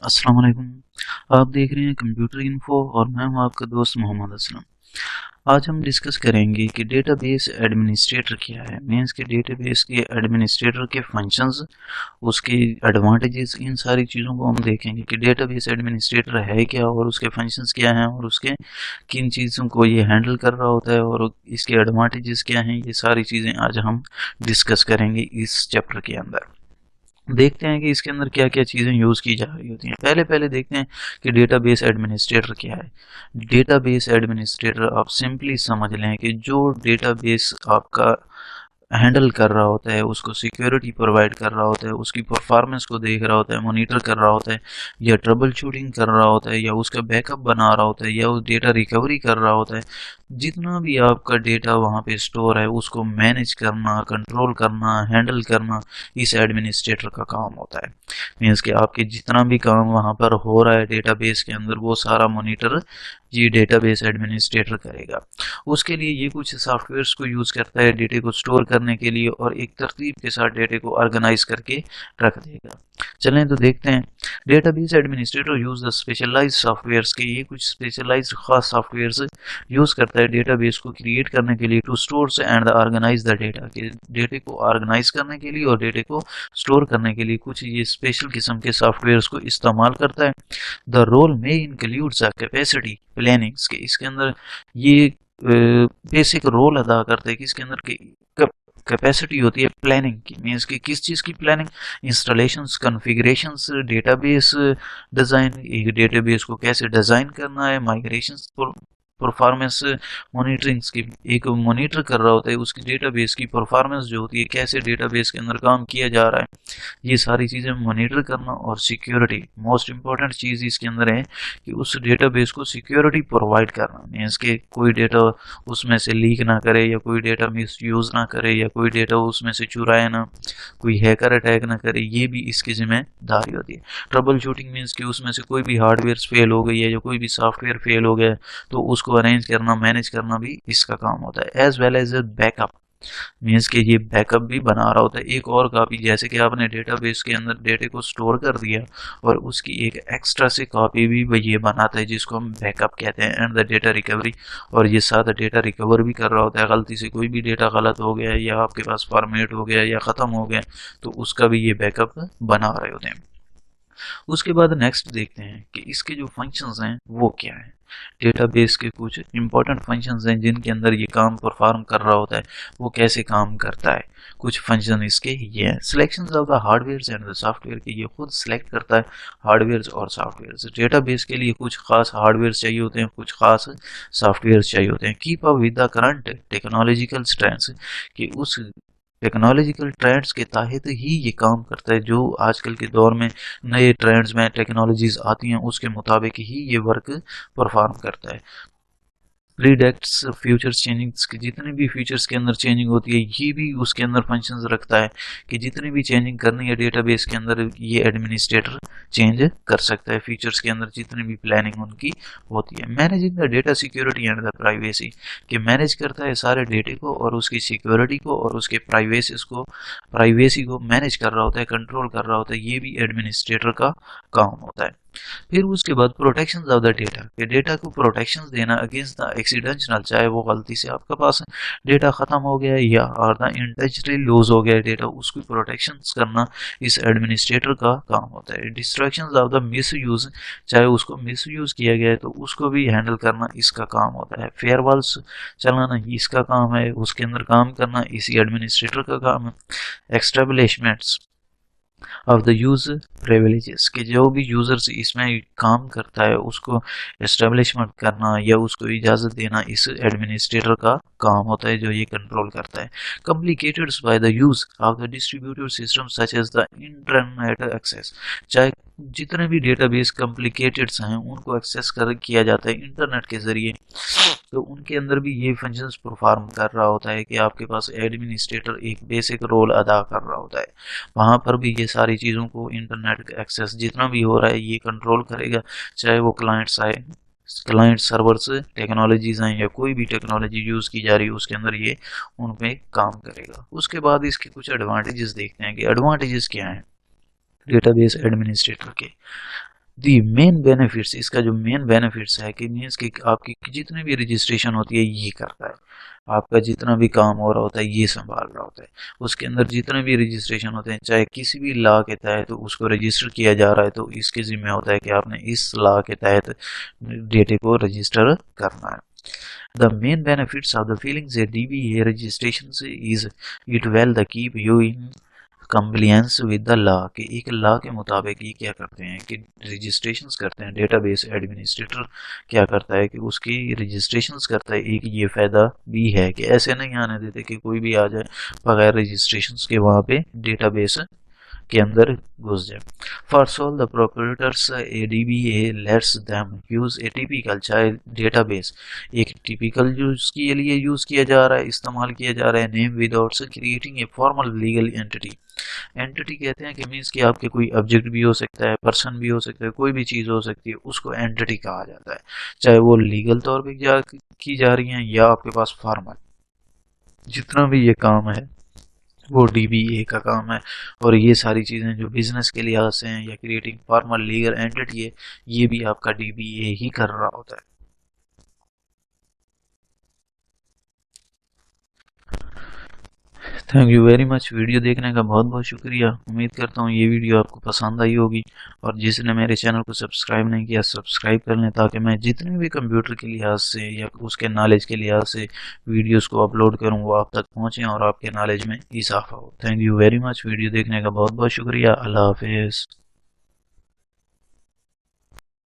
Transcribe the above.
अस्सलाम वालेकुम। आप देख रहे हैं कंप्यूटर इन्फो और मैं हूं आपका दोस्त मोहम्मद असलम। आज हम डिस्कस करेंगे कि डेटाबेस एडमिनिस्ट्रेटर क्या है, मीन्स के डेटाबेस के एडमिनिस्ट्रेटर के फंक्शंस, उसके एडवांटेजेस, इन सारी चीज़ों को हम देखेंगे कि डेटाबेस एडमिनिस्ट्रेटर है क्या और उसके फंक्शंस क्या हैं और उसके किन चीज़ों को ये हैंडल कर रहा होता है और इसके एडवांटेजेस क्या हैं। ये सारी चीज़ें आज हम डिस्कस करेंगे इस चैप्टर के अंदर। देखते हैं कि इसके अंदर क्या क्या चीज़ें यूज़ की जा रही होती हैं। पहले पहले देखते हैं कि डेटाबेस एडमिनिस्ट्रेटर क्या है। डेटाबेस एडमिनिस्ट्रेटर आप सिंपली समझ लें कि जो डेटाबेस आपका हैंडल कर रहा होता है, उसको सिक्योरिटी प्रोवाइड कर रहा होता है, उसकी परफॉर्मेंस को देख रहा होता है, मॉनिटर कर रहा होता है, या ट्रबल शूटिंग कर रहा होता है, या उसका बैकअप बना रहा होता है, या उस डेटा रिकवरी कर रहा होता है। जितना भी आपका डेटा वहाँ पे स्टोर है उसको मैनेज करना, कंट्रोल करना, हैंडल करना, इस एडमिनिस्ट्रेटर का काम होता है। मीन्स कि आपके जितना भी काम वहाँ पर हो रहा है डेटाबेस के अंदर, वो सारा मॉनिटर ये डेटाबेस एडमिनिस्ट्रेटर करेगा। उसके लिए ये कुछ सॉफ्टवेयर्स को यूज़ करता है डेटे को स्टोर करने के लिए और एक तरतीब के साथ डेटे को ऑर्गेनाइज करके रख देगा। चलें तो देखते हैं। Database administrator use the specialized softwares के, ये कुछ स्पेशलाइज्ड खास सॉफ्टवेयर्स यूज़ करता है डेटाबेस को क्रिएट करने के लिए, to store and organize the data, के डेटे को ऑर्गेनाइज करने के लिए और डेटे को स्टोर करने के लिए कुछ ये स्पेशल किस्म के सॉफ्टवेयर्स को इस्तेमाल करता है। द रोल में इंक्लूड्स कैपेसिटी प्लानिंग्स के, इसके अंदर ये बेसिक रोल अदा करते हैं कि इसके अंदर कैपेसिटी होती है प्लानिंग की। मीन्स कि किस चीज़ की planning, installations, configurations, database design, एक डेटाबेस को कैसे डिज़ाइन करना है, माइग्रेशंस, परफॉर्मेंस मॉनिटरिंग्स की, एक मॉनिटर कर रहा होता है उसकी डेटाबेस की परफॉर्मेंस जो होती है, कैसे डेटाबेस के अंदर काम किया जा रहा है, ये सारी चीज़ें मॉनिटर करना। और सिक्योरिटी मोस्ट इंपॉर्टेंट चीज़ इसके अंदर है कि उस डेटाबेस को सिक्योरिटी प्रोवाइड करना। मीन्स के कोई डेटा उसमें से लीक ना करे, या कोई डेटा मिस यूज़ ना करे, या कोई डेटा उसमें से चुराए ना, कोई हैकर अटैक ना करे, ये भी इसकी जिम्मेदारी होती है। ट्रबल शूटिंग मीन्स कि उसमें से कोई भी हार्डवेयर फेल हो गई है या कोई भी सॉफ्टवेयर फेल हो गया तो उसको अरेंज करना, मैनेज करना भी इसका काम होता है। As well as backup, means कि ये बैकअप भी बना रहा होता है एक और कॉपी। जैसे कि आपने डेटाबेस के अंदर डेटे को स्टोर कर दिया और उसकी एक एक्स्ट्रा से कॉपी भी ये बनाता है जिसको हम बैकअप कहते हैं, एंड द डेटा रिकवरी। और ये साथ डेटा रिकवर भी कर रहा होता है। गलती से कोई भी डेटा गलत हो गया या आपके पास फॉर्मेट हो गया या ख़त्म हो गया तो उसका भी ये बैकअप बना रहे होते हैं। उसके बाद नेक्स्ट देखते हैं कि इसके जो फंक्शंस हैं वो क्या है। डेटाबेस के कुछ इंपॉर्टेंट फंक्शंस हैं जिनके अंदर ये काम परफॉर्म कर रहा होता है, वो कैसे काम करता है। कुछ फंक्शन इसके ये हैं। Selection of the hardware and the software के, ये खुद सिलेक्ट करता है हार्डवेयर और सॉफ्टवेयर। डेटाबेस के लिए कुछ खास हार्डवेयर चाहिए होते हैं, कुछ खास सॉफ्टवेयर चाहिए होते हैं। Keep up with the current technological trends, कि उस टेक्नोलॉजिकल ट्रेंड्स के तहत ही ये काम करता है। जो आजकल के दौर में नए ट्रेंड्स में टेक्नोलॉजीज आती हैं उसके मुताबिक ही ये वर्क परफॉर्म करता है। प्रीडेक्ट्स फ्यूचर्स चेंजिंग्स की, जितने भी फ्यूचर्स के अंदर चेंजिंग होती है ये भी उसके अंदर फंक्शंस रखता है कि जितनी भी चेंजिंग करनी है डेटाबेस के अंदर ये एडमिनिस्ट्रेटर चेंज कर सकता है। फीचर्स के अंदर जितनी भी प्लानिंग उनकी होती है। Managing the data security and the privacy, कि मैनेज करता है सारे डेटे को और उसकी सिक्योरिटी को और उसके प्राइवेसी को मैनेज कर रहा होता है, कंट्रोल कर रहा होता है। ये भी एडमिनिस्ट्रेटर का काम होता है। फिर उसके बाद प्रोटेक्शन ऑफ द डेटा, के डेटा को प्रोटेक्शन देना अगेंस्ट द एक्सीडेंशनल, चाहे वो गलती से आपके पास डेटा ख़त्म हो गया है या और द इंटेंशनली लूज हो गया डेटा, उसकी प्रोटेक्शन करना इस एडमिनिस्ट्रेटर का काम होता है। Distraction of the miss use, चाहे उसको मिस यूज़ किया गया है तो उसको भी हैंडल करना इसका काम होता है। फेयरवॉल्स चलाना इसका काम है, उसके अंदर काम करना इसी एडमिनिस्ट्रेटर का काम है। एक्स्टेब्लिशमेंट्स ऑफ द यूजर प्रिविलेजेस, कि जो भी यूजर्स इसमें काम करता है उसको एस्टेब्लिशमेंट करना या उसको इजाज़त देना इस एडमिनिस्ट्रेटर का काम होता है जो ये कंट्रोल करता है। Complicated by the use of the distributed system such as the internet access, चाहे जितने भी डेटाबेस कॉम्प्लिकेटेड हैं उनको एक्सेस कर किया जाता है इंटरनेट के ज़रिए, तो उनके अंदर भी ये फंक्शंस परफॉर्म कर रहा होता है कि आपके पास एडमिनिस्ट्रेटर एक बेसिक रोल अदा कर रहा होता है। वहाँ पर भी ये सारी चीज़ों को इंटरनेट एक्सेस जितना भी हो रहा है ये कंट्रोल करेगा, चाहे वो क्लाइंट सर्वर्स टेक्नोलॉजीज हैं या कोई भी टेक्नोलॉजी यूज़ की जा रही है उसके अंदर ये उन पे काम करेगा। उसके बाद इसके कुछ एडवांटेजेस देखते हैं कि एडवांटेजेस क्या हैं डेटाबेस एडमिनिस्ट्रेटर के। दी मेन बेनिफिट्स, इसका जो मेन बेनिफिट्स है कि मीन्स कि आपकी जितनी भी रजिस्ट्रेशन होती है ये करता है, आपका जितना भी काम हो रहा होता है ये संभाल रहा होता है, उसके अंदर जितने भी रजिस्ट्रेशन होते हैं चाहे किसी भी लॉ के तहत तो उसको रजिस्टर किया जा रहा है तो इसके जिम्मे होता है कि आपने इस लॉ के तहत डेटे को रजिस्टर करना है। The main benefits of the filling a DBA registration is it will the keep you in compliance with the law, कि एक लॉ के मुताबिक ये क्या करते हैं कि रजिस्ट्रेशंस करते हैं। डेटाबेस एडमिनिस्ट्रेटर क्या करता है कि उसकी रजिस्ट्रेशंस करता है। एक ये फ़ायदा भी है कि ऐसे नहीं आने देते कि कोई भी आ जाए बगैर रजिस्ट्रेशंस के वहाँ पे डेटाबेस के अंदर घुस जाए। For sole the proprietors ADBA lets them use a typical child database, एक टिपिकल जो उसके लिए यूज किया जा रहा है, इस्तेमाल किया जा रहा है, name without creating a formal legal entity. Entity कहते हैं कि मीन्स कि आपके कोई ऑब्जेक्ट भी हो सकता है, पर्सन भी हो सकता है, कोई भी चीज़ हो सकती है, उसको एंटिटी कहा जाता है, चाहे वो लीगल तौर पे की जा रही हैं या आपके पास फॉर्मल। जितना भी ये काम है वो DBA का काम है, और ये सारी चीज़ें जो बिजनेस के लिहाज से हैं या क्रिएटिंग फॉर्मल लीगल एंटिटी है, ये भी आपका DBA ही कर रहा होता है। Thank you very much. Video देखने का बहुत बहुत शुक्रिया। उम्मीद करता हूँ ये वीडियो आपको पसंद आई होगी, और जिसने मेरे चैनल को सब्सक्राइब नहीं किया सब्सक्राइब कर लें, ताकि मैं जितने भी कंप्यूटर के लिहाज से या उसके नॉलेज के लिहाज से वीडियोस को अपलोड करूँ वो आप तक पहुँचें और आपके नॉलेज में इजाफा हो। Thank you very much. Video देखने का बहुत बहुत शुक्रिया। अल्लाह हाफिज़।